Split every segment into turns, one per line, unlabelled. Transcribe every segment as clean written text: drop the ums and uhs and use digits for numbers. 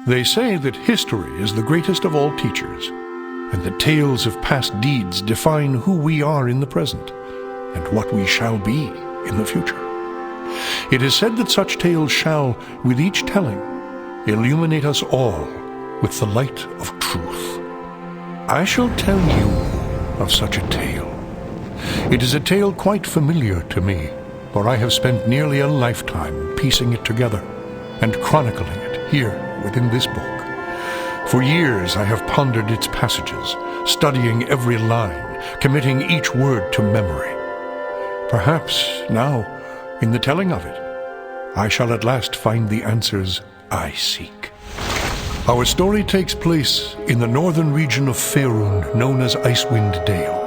They say that history is the greatest of all teachers, and that tales of past deeds define who we are in the present, and what we shall be in the future. It is said that such tales shall, with each telling, illuminate us all with the light of truth. I shall tell you of such a tale. It is a tale quite familiar to me, for I have spent nearly a lifetime piecing it together and chronicling it here within this book. For years I have pondered its passages, studying every line, committing each word to memory. Perhaps now, in the telling of it, I shall at last find the answers I seek. Our story takes place in the northern region of Faerun, known as Icewind Dale.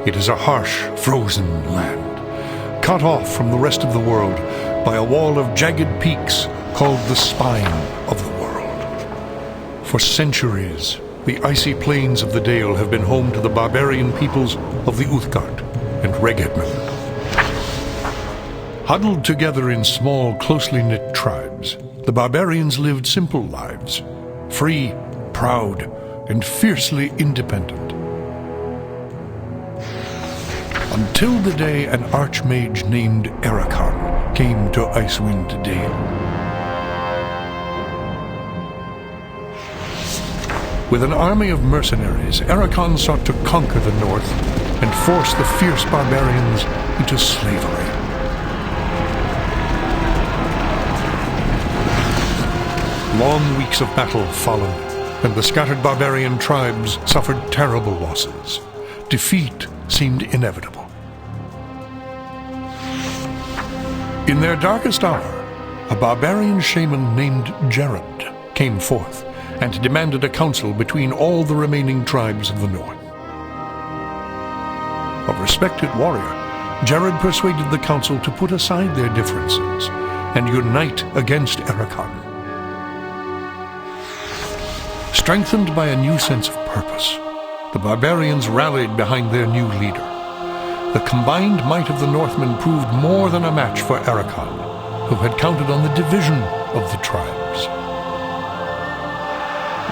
It is a harsh, frozen land, cut off from the rest of the world by a wall of jagged peaks called the Spine of the World. For centuries, the icy plains of the Dale have been home to the barbarian peoples of the Uthgard and Regedmund. Huddled together in small, closely knit tribes, the barbarians lived simple lives, free, proud, and fiercely independent. Until the day an archmage named Erakan came to Icewind Dale. With an army of mercenaries, Erakan sought to conquer the north and force the fierce barbarians into slavery. Long weeks of battle followed, and the scattered barbarian tribes suffered terrible losses. Defeat seemed inevitable. In their darkest hour, a barbarian shaman named Jared came forth and demanded a council between all the remaining tribes of the north. A respected warrior, Jared persuaded the council to put aside their differences and unite against Erakan. Strengthened by a new sense of purpose, the barbarians rallied behind their new leader. The combined might of the Northmen proved more than a match for Erakan, who had counted on the division of the tribes.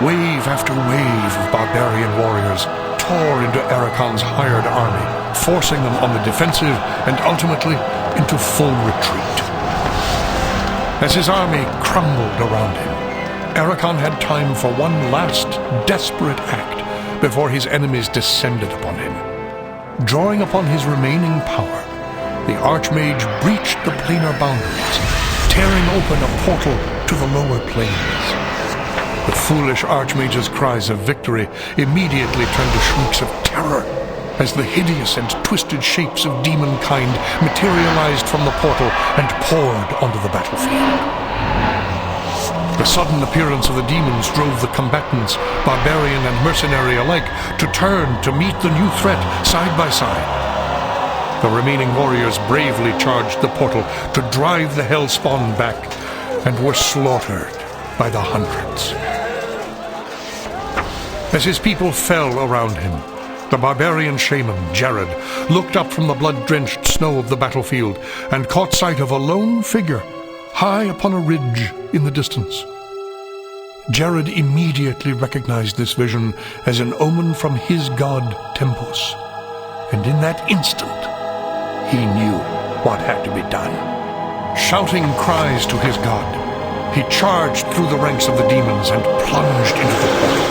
Wave after wave of barbarian warriors tore into Erakan's hired army, forcing them on the defensive and ultimately into full retreat. As his army crumbled around him, Erakan had time for one last desperate act before his enemies descended upon him. Drawing upon his remaining power, the Archmage breached the planar boundaries, tearing open a portal to the lower planes. The foolish Archmage's cries of victory immediately turned to shrieks of terror as the hideous and twisted shapes of demonkind materialized from the portal and poured onto the battlefield. The sudden appearance of the demons drove the combatants, barbarian and mercenary alike, to turn to meet the new threat side by side. The remaining warriors bravely charged the portal to drive the hellspawn back and were slaughtered by the hundreds. As his people fell around him, the barbarian shaman, Jared, looked up from the blood-drenched snow of the battlefield and caught sight of a lone figure high upon a ridge in the distance. Jared immediately recognized this vision as an omen from his god Tempus, and in that instant, he knew what had to be done. Shouting cries to his god, he charged through the ranks of the demons and plunged into the portal.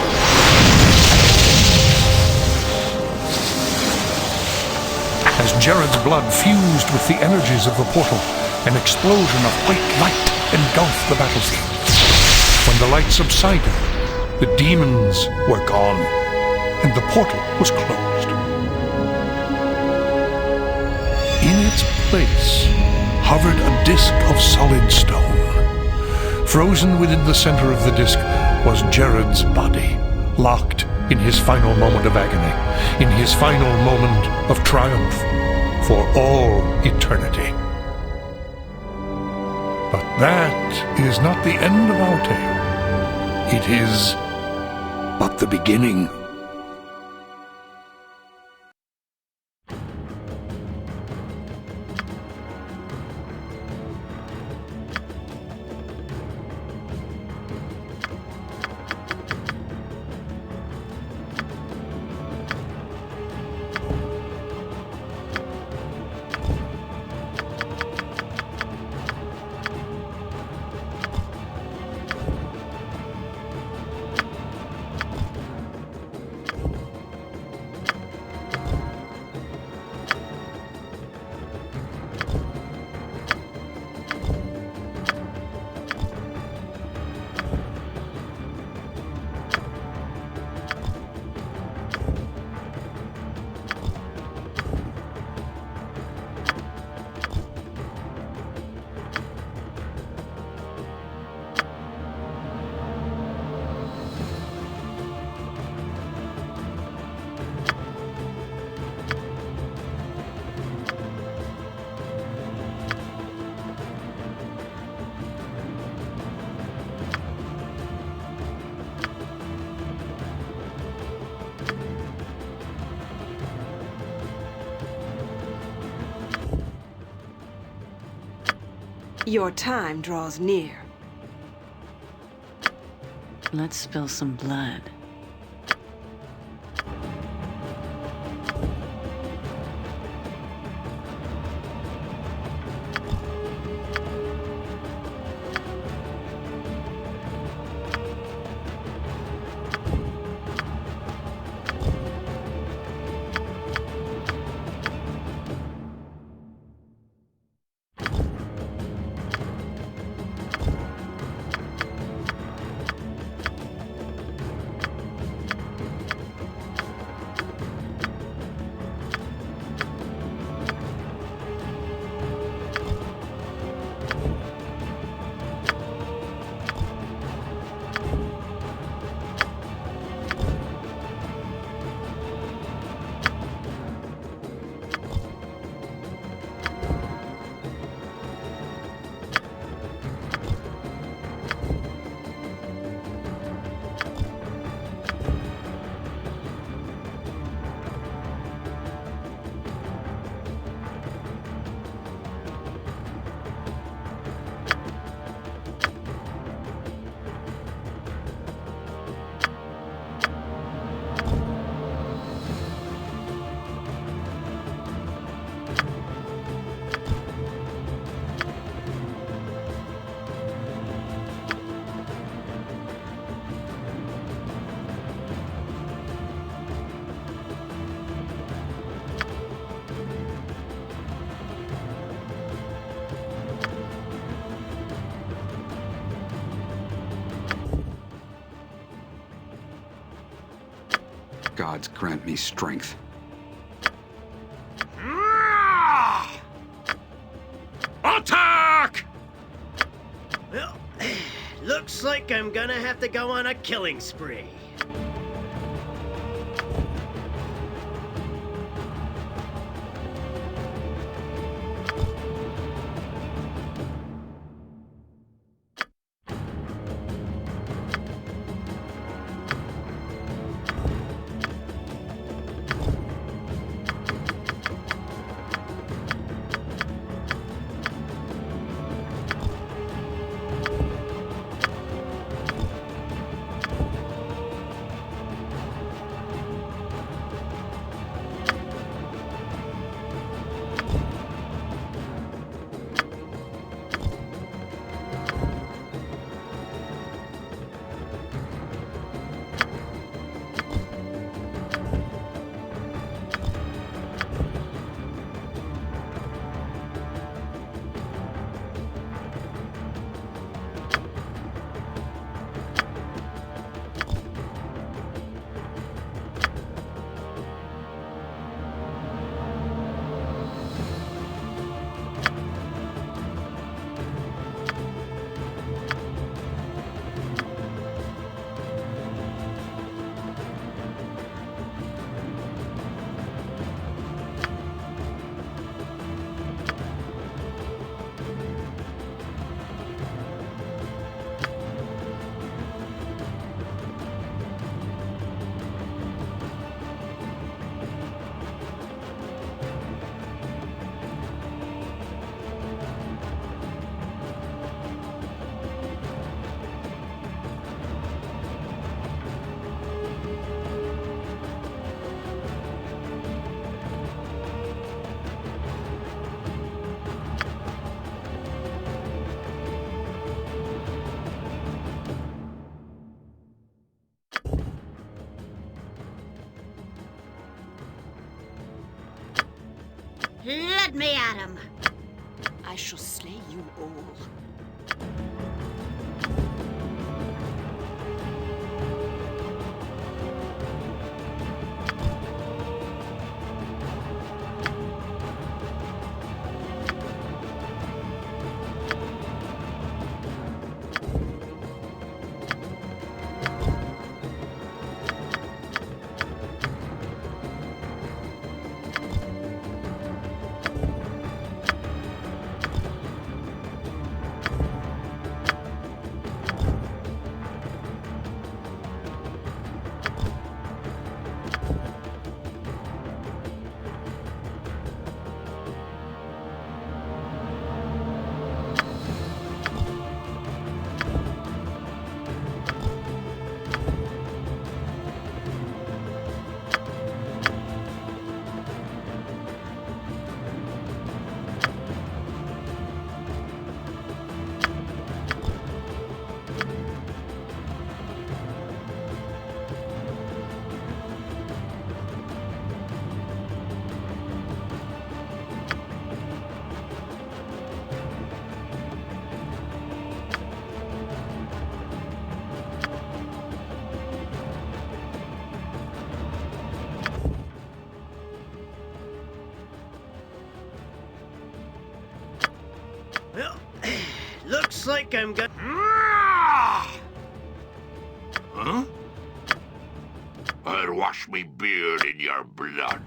As Jared's blood fused with the energies of the portal, an explosion of white light engulfed the battlefield. When the light subsided, the demons were gone, and the portal was closed. In its place hovered a disk of solid stone. Frozen within the center of the disk was Jared's body, locked in his final moment of agony, in his final moment of triumph for all eternity. But that is not the end of our tale. It is but the beginning.
Your time draws near.
Let's spill some blood.
Gods grant me strength. Attack!
Well, looks like I'm gonna have to go on a killing spree.
Let me at him.
I shall slay you all.
Looks like I'm gonna...
Huh? I'll wash me beard in your blood.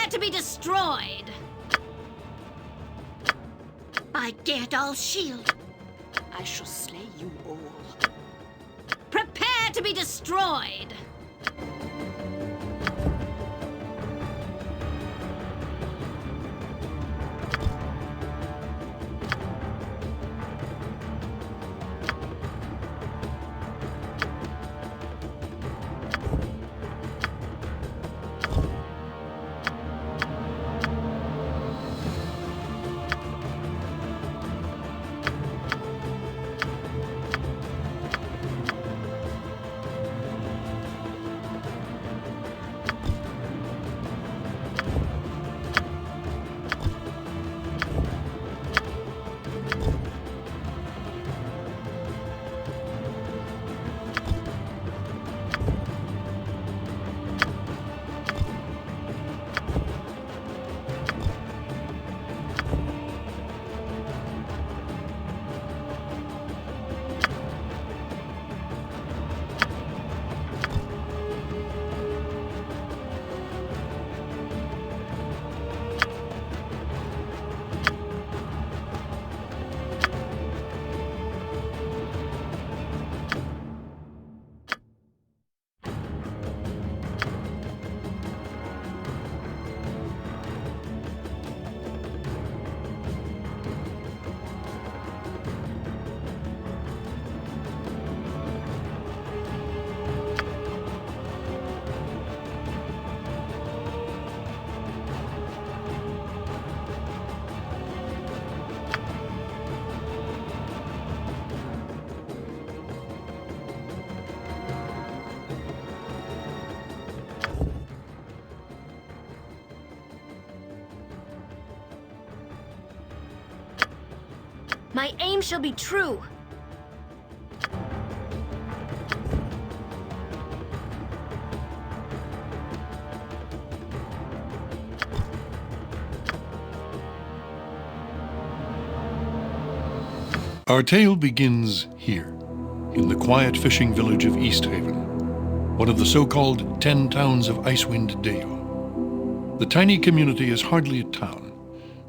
To be destroyed. By Gerdal's shield.
I shall slay you all.
Prepare to be destroyed. My aim shall be true.
Our tale begins here, in the quiet fishing village of East Haven, one of the so-called 10 towns of Icewind Dale. The tiny community is hardly a town,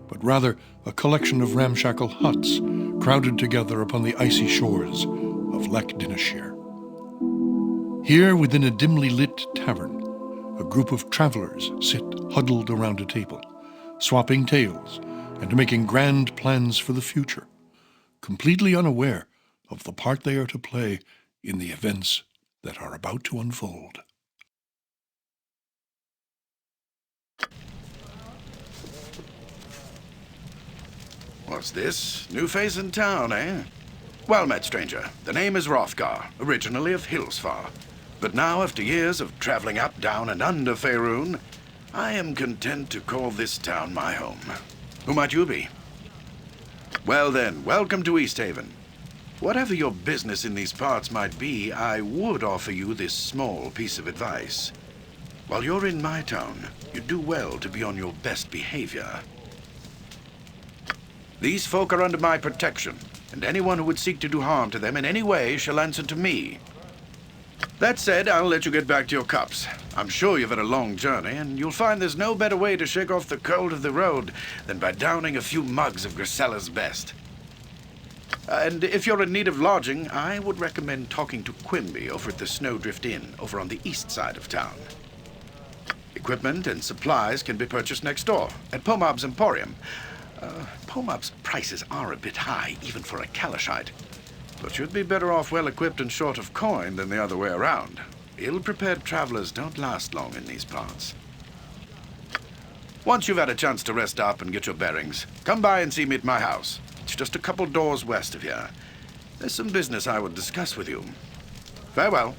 but rather a collection of ramshackle huts crowded together upon the icy shores of Lech Dineshire. Here, within a dimly lit tavern, a group of travelers sit huddled around a table, swapping tales and making grand plans for the future, completely unaware of the part they are to play in the events that are about to unfold.
What's this? New face in town, eh? Well met, stranger. The name is Hrothgar, originally of Hillsfar. But now, after years of traveling up, down, and under Faerun, I am content to call this town my home. Who might you be? Well then, welcome to Easthaven. Whatever your business in these parts might be, I would offer you this small piece of advice. While you're in my town, you do well to be on your best behavior. These folk are under my protection, and anyone who would seek to do harm to them in any way shall answer to me. That said, I'll let you get back to your cups. I'm sure you've had a long journey, and you'll find there's no better way to shake off the cold of the road than by downing a few mugs of Grisella's best. And if you're in need of lodging, I would recommend talking to Quimby over at the Snowdrift Inn, over on the east side of town. Equipment and supplies can be purchased next door, at Pomab's Emporium. Pomab's prices are a bit high, even for a Kalashite. But you'd be better off well-equipped and short of coin than the other way around. Ill-prepared travelers don't last long in these parts. Once you've had a chance to rest up and get your bearings, come by and see me at my house. It's just a couple doors west of here. There's some business I would discuss with you. Farewell.